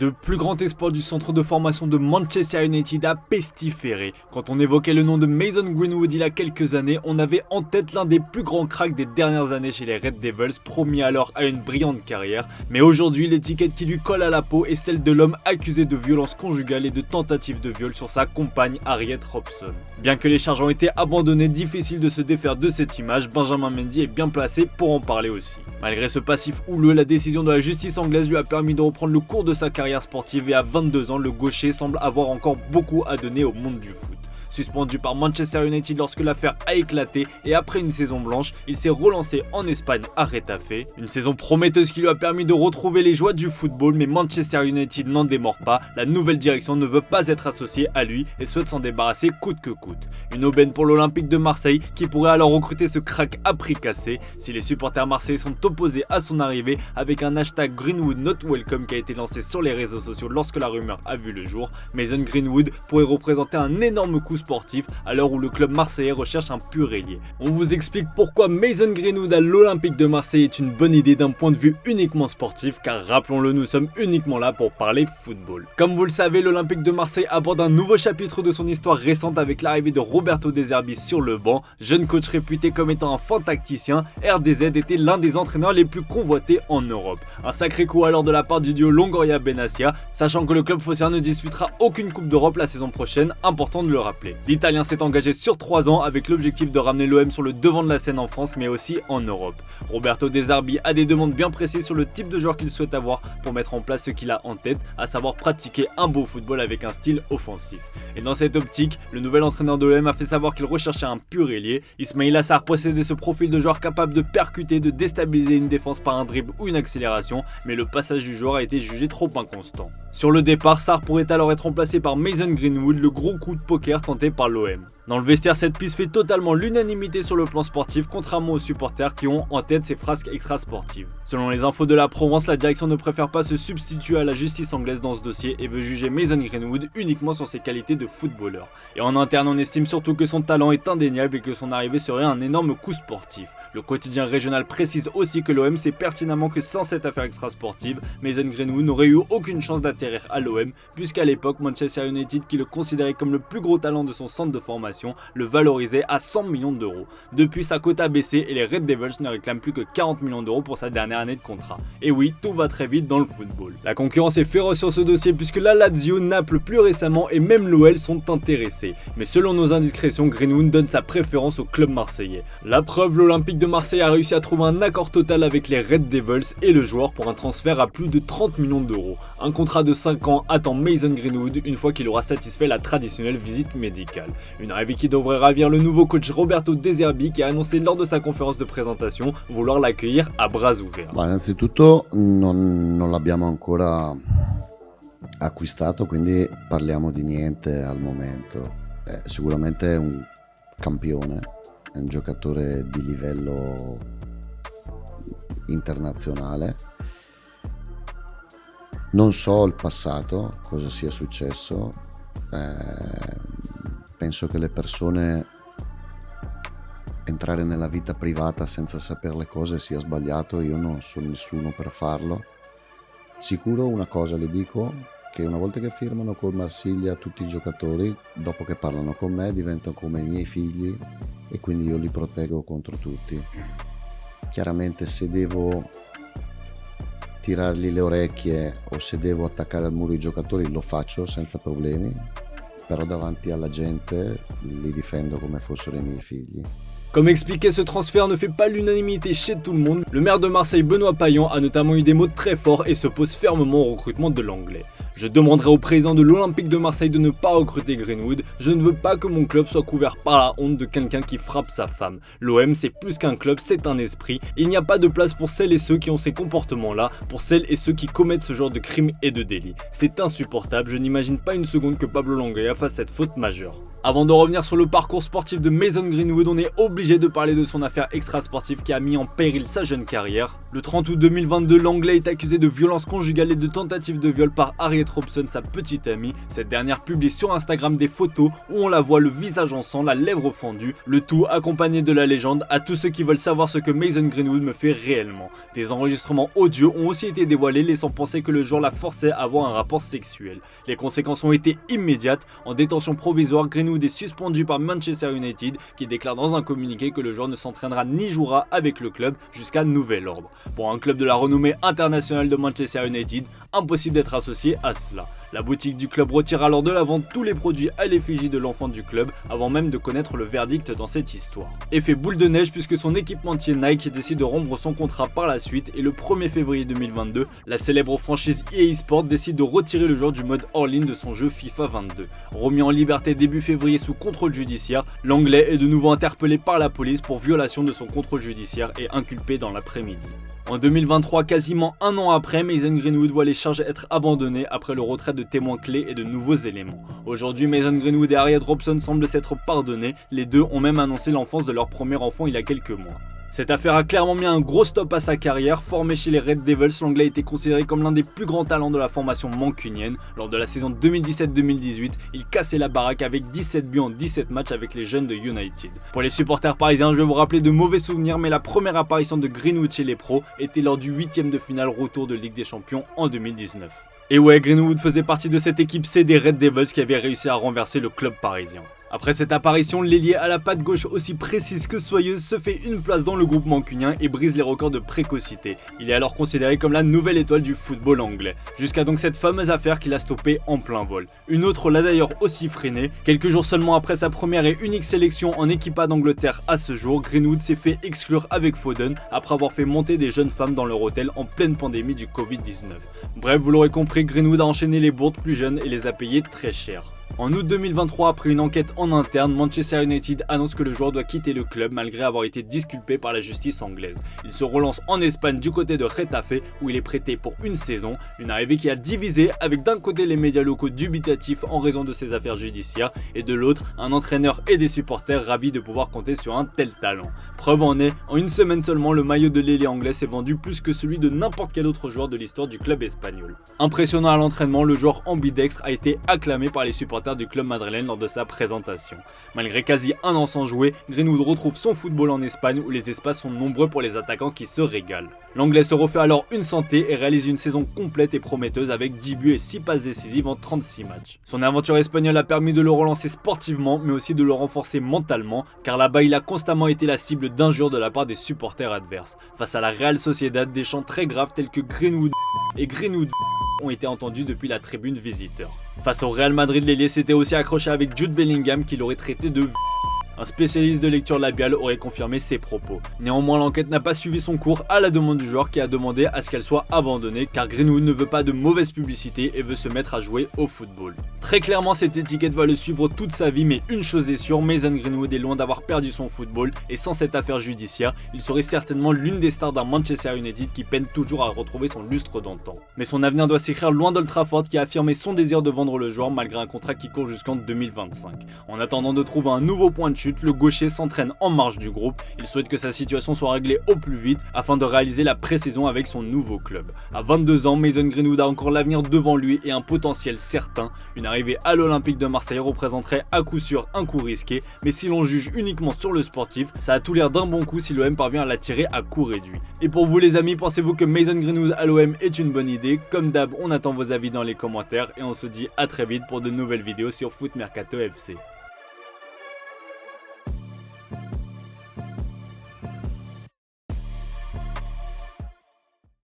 Le plus grand espoir du centre de formation de Manchester United a pestiféré. Quand on évoquait le nom de Mason Greenwood il y a quelques années, on avait en tête l'un des plus grands cracks des dernières années chez les Red Devils, promis alors à une brillante carrière. Mais aujourd'hui, l'étiquette qui lui colle à la peau est celle de l'homme accusé de violence conjugale et de tentative de viol sur sa compagne Harriet Robson. Bien que les charges ont été abandonnées, difficile de se défaire de cette image, Benjamin Mendy est bien placé pour en parler aussi. Malgré ce passif houleux, la décision de la justice anglaise lui a permis de reprendre le cours de sa carrière sportive et à 22 ans, le gaucher semble avoir encore beaucoup à donner au monde du foot. Suspendu par Manchester United lorsque l'affaire a éclaté et après une saison blanche, il s'est relancé en Espagne à Retafe. Une saison prometteuse qui lui a permis de retrouver les joies du football, mais Manchester United n'en démord pas. La nouvelle direction ne veut pas être associée à lui et souhaite s'en débarrasser coûte que coûte. Une aubaine pour l'Olympique de Marseille qui pourrait alors recruter ce crack à prix cassé. Si les supporters marseillais sont opposés à son arrivée avec un hashtag Greenwood Not Welcome qui a été lancé sur les réseaux sociaux lorsque la rumeur a vu le jour, Mason Greenwood pourrait représenter un énorme coup sportif à l'heure où le club marseillais recherche un pur ailier. On vous explique pourquoi Mason Greenwood à l'Olympique de Marseille est une bonne idée d'un point de vue uniquement sportif, car rappelons-le, nous sommes uniquement là pour parler football. Comme vous le savez, l'Olympique de Marseille aborde un nouveau chapitre de son histoire récente avec l'arrivée de Roberto De Zerbi sur le banc. Jeune coach réputé comme étant un fantasticien, RDZ était l'un des entraîneurs les plus convoités en Europe. Un sacré coup alors de la part du duo Longoria-Benassia, sachant que le club phocéen ne disputera aucune Coupe d'Europe la saison prochaine, important de le rappeler. L'Italien s'est engagé sur 3 ans avec l'objectif de ramener l'OM sur le devant de la scène en France mais aussi en Europe. Roberto De Zerbi a des demandes bien précises sur le type de joueur qu'il souhaite avoir pour mettre en place ce qu'il a en tête, à savoir pratiquer un beau football avec un style offensif. Et dans cette optique, le nouvel entraîneur de l'OM a fait savoir qu'il recherchait un pur ailier. Ismaïla Sarr possédait ce profil de joueur capable de percuter, de déstabiliser une défense par un dribble ou une accélération, mais le passage du joueur a été jugé trop inconstant. Sur le départ, Sarr pourrait alors être remplacé par Mason Greenwood, le gros coup de poker tenté par l'OM. Dans le vestiaire, cette piste fait totalement l'unanimité sur le plan sportif, contrairement aux supporters qui ont en tête ces frasques extra-sportives. Selon les infos de la Provence, la direction ne préfère pas se substituer à la justice anglaise dans ce dossier et veut juger Mason Greenwood uniquement sur ses qualités de footballeur. Et en interne, on estime surtout que son talent est indéniable et que son arrivée serait un énorme coup sportif. Le quotidien régional précise aussi que l'OM sait pertinemment que sans cette affaire extra-sportive, Mason Greenwood n'aurait eu aucune chance d'atterrir à l'OM, puisqu'à l'époque, Manchester United, qui le considérait comme le plus gros talent de son centre de formation, le valorisait à 100 millions d'euros. Depuis, sa cote a baissé et les Red Devils ne réclament plus que 40 millions d'euros pour sa dernière année de contrat. Et oui, tout va très vite dans le football. La concurrence est féroce sur ce dossier puisque la Lazio, Naples plus récemment et même l'OL sont intéressés. Mais selon nos indiscrétions, Greenwood donne sa préférence au club marseillais. La preuve, l'Olympique de Marseille a réussi à trouver un accord total avec les Red Devils et le joueur pour un transfert à plus de 30 millions d'euros. Un contrat de 5 ans attend Mason Greenwood une fois qu'il aura satisfait la traditionnelle visite médicale. Une arrivée qui devrait ravir le nouveau coach Roberto De Zerbi qui a annoncé lors de sa conférence de présentation vouloir l'accueillir à bras ouverts. Innanzitutto non l'abbiamo ancora acquistato, quindi parliamo di niente al momento. Sicuramente è un campione, è un giocatore di livello internazionale. Non so il passato, cosa sia successo, penso che le persone entrare nella vita privata senza sapere le cose sia sbagliato, io non sono nessuno per farlo. Sicuro una cosa le dico, che una volta che firmano col Marsiglia tutti i giocatori, dopo che parlano con me diventano come i miei figli e quindi io li proteggo contro tutti. Chiaramente se devo tirargli le orecchie o se devo attaccare al muro i giocatori lo faccio senza problemi, però davanti alla gente li difendo come fossero i miei figli. Comme expliqué, ce transfert ne fait pas l'unanimité chez tout le monde. Le maire de Marseille, Benoît Payan, a notamment eu des mots très forts et s'oppose fermement au recrutement de l'anglais. Je demanderai au président de l'Olympique de Marseille de ne pas recruter Greenwood. Je ne veux pas que mon club soit couvert par la honte de quelqu'un qui frappe sa femme. L'OM, c'est plus qu'un club, c'est un esprit. Il n'y a pas de place pour celles et ceux qui ont ces comportements-là, pour celles et ceux qui commettent ce genre de crimes et de délits. C'est insupportable, je n'imagine pas une seconde que Pablo Longoria fasse cette faute majeure. Avant de revenir sur le parcours sportif de Mason Greenwood, on est obligé de parler de son affaire extra-sportive qui a mis en péril sa jeune carrière. Le 30 août 2022, l'Anglais est accusé de violence conjugale et de tentative de viol par Harriet Robson, sa petite amie. Cette dernière publie sur Instagram des photos où on la voit le visage en sang, la lèvre fendue, le tout accompagné de la légende à tous ceux qui veulent savoir ce que Mason Greenwood me fait réellement. Des enregistrements audio ont aussi été dévoilés, laissant penser que le joueur la forçait à avoir un rapport sexuel. Les conséquences ont été immédiates. En détention provisoire, Greenwood est suspendu par Manchester United qui déclare dans un communiqué que le joueur ne s'entraînera ni jouera avec le club jusqu'à nouvel ordre. Pour un club de la renommée internationale de Manchester United, impossible d'être associé à cela. La boutique du club retire alors de la vente tous les produits à l'effigie de l'enfant du club avant même de connaître le verdict dans cette histoire. Effet boule de neige puisque son équipementier Nike décide de rompre son contrat par la suite et le 1er février 2022, la célèbre franchise EA Sports décide de retirer le joueur du mode All-in de son jeu FIFA 22. Remis en liberté début février sous contrôle judiciaire, l'Anglais est de nouveau interpellé par la police pour violation de son contrôle judiciaire et inculpé dans l'après-midi. En 2023, quasiment un an après, Mason Greenwood voit les charges être abandonnées après le retrait de témoins clés et de nouveaux éléments. Aujourd'hui, Mason Greenwood et Harriet Robson semblent s'être pardonnés, les deux ont même annoncé l'enfance de leur premier enfant il y a quelques mois. Cette affaire a clairement mis un gros stop à sa carrière. Formé chez les Red Devils, l'Anglais était considéré comme l'un des plus grands talents de la formation mancunienne. Lors de la saison 2017-2018, il cassait la baraque avec 17 buts en 17 matchs avec les jeunes de United. Pour les supporters parisiens, je vais vous rappeler de mauvais souvenirs, mais la première apparition de Greenwood chez les pros était lors du 8e de finale retour de Ligue des Champions en 2019. Et ouais, Greenwood faisait partie de cette équipe C des Red Devils qui avait réussi à renverser le club parisien. Après cette apparition, l'ailier à la patte gauche aussi précise que soyeuse se fait une place dans le groupe mancunien et brise les records de précocité. Il est alors considéré comme la nouvelle étoile du football anglais. Jusqu'à donc cette fameuse affaire qui l'a stoppé en plein vol. Une autre l'a d'ailleurs aussi freiné. Quelques jours seulement après sa première et unique sélection en équipe A d'Angleterre à ce jour, Greenwood s'est fait exclure avec Foden après avoir fait monter des jeunes femmes dans leur hôtel en pleine pandémie du Covid-19. Bref, vous l'aurez compris, Greenwood a enchaîné les bourdes plus jeunes et les a payées très cher. En août 2023, après une enquête en interne, Manchester United annonce que le joueur doit quitter le club malgré avoir été disculpé par la justice anglaise. Il se relance en Espagne du côté de Getafe où il est prêté pour une saison, une arrivée qui a divisé avec d'un côté les médias locaux dubitatifs en raison de ses affaires judiciaires et de l'autre un entraîneur et des supporters ravis de pouvoir compter sur un tel talent. Preuve en est, en une semaine seulement, le maillot de l'ailier anglais s'est vendu plus que celui de n'importe quel autre joueur de l'histoire du club espagnol. Impressionnant à l'entraînement, le joueur ambidextre a été acclamé par les supporters du club madrilène lors de sa présentation. Malgré quasi un an sans jouer, Greenwood retrouve son football en Espagne où les espaces sont nombreux pour les attaquants qui se régalent. L'Anglais se refait alors une santé et réalise une saison complète et prometteuse avec 10 buts et 6 passes décisives en 36 matchs. Son aventure espagnole a permis de le relancer sportivement mais aussi de le renforcer mentalement car là-bas il a constamment été la cible d'injures de la part des supporters adverses. Face à la Real Sociedad, des chants très graves tels que Greenwood et Greenwood ont été entendus depuis la tribune visiteur. Face au Real Madrid, l'ailier s'était aussi accroché avec Jude Bellingham qui l'aurait traité de Un spécialiste de lecture labiale aurait confirmé ses propos. Néanmoins, l'enquête n'a pas suivi son cours à la demande du joueur qui a demandé à ce qu'elle soit abandonnée car Greenwood ne veut pas de mauvaise publicité et veut se mettre à jouer au football. Très clairement, cette étiquette va le suivre toute sa vie, mais une chose est sûre, Mason Greenwood est loin d'avoir perdu son football et sans cette affaire judiciaire, il serait certainement l'une des stars d'un Manchester United qui peine toujours à retrouver son lustre d'antan. Mais son avenir doit s'écrire loin d'Old Trafford qui a affirmé son désir de vendre le joueur malgré un contrat qui court jusqu'en 2025. En attendant de trouver un nouveau point de chute, le gaucher s'entraîne en marge du groupe. Il souhaite que sa situation soit réglée au plus vite afin de réaliser la pré-saison avec son nouveau club. À 22 ans, Mason Greenwood a encore l'avenir devant lui et un potentiel certain. Une arrivée à l'Olympique de Marseille représenterait à coup sûr un coup risqué, mais si l'on juge uniquement sur le sportif, ça a tout l'air d'un bon coup si l'OM parvient à l'attirer à coût réduit. Et pour vous les amis, pensez-vous que Mason Greenwood à l'OM est une bonne idée? Comme d'hab, on attend vos avis dans les commentaires et on se dit à très vite pour de nouvelles vidéos sur Foot Mercato FC.